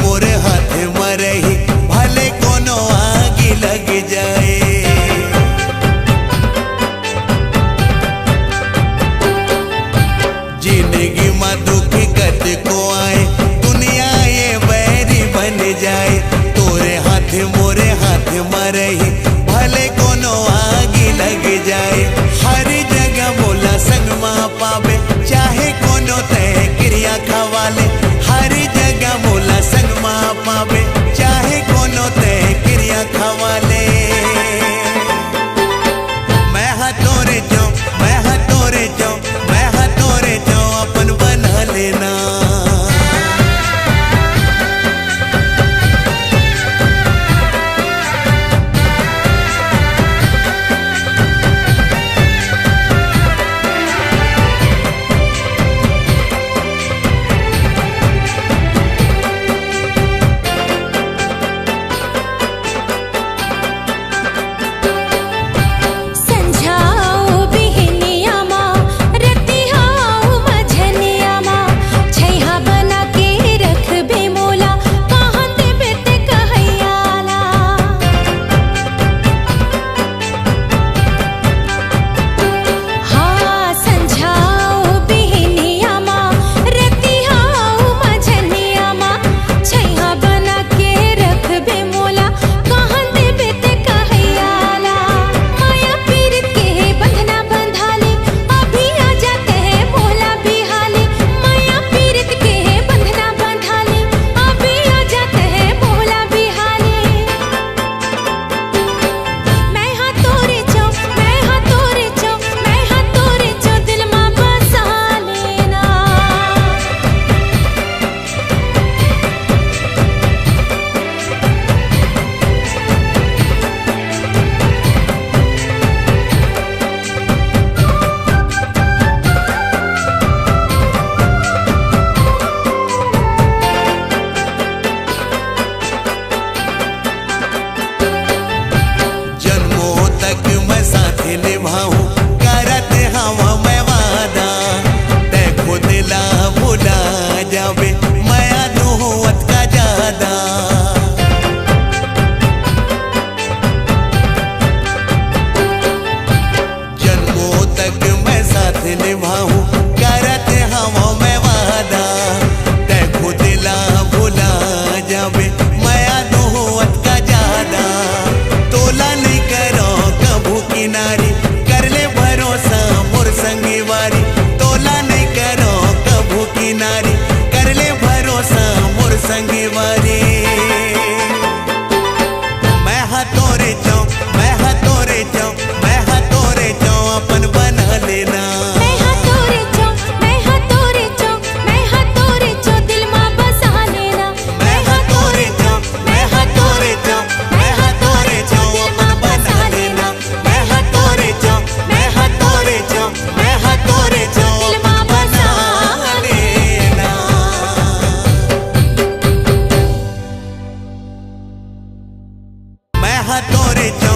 मोरे हाथ मरही भले कोनो आगे लग जाए। जिंदगी में दुख कद को आए दुनिया ये बैरी बन जाए। तोरे हाथ मोरे हाथ मरही भले कोनो आगे लग जाए। हर जगह बोला संग माँ पावे चाहे कोनो तय क्रिया खवाले। हर जगह बोला संग माँ पावे चाहे कोनो तय क्रिया खवाले। मैं हा तोरे जाऊं मैं हा तोरे जाऊं मैं हा तोरे जाऊं अपन बना लेना। मैं हा तोरे जाऊं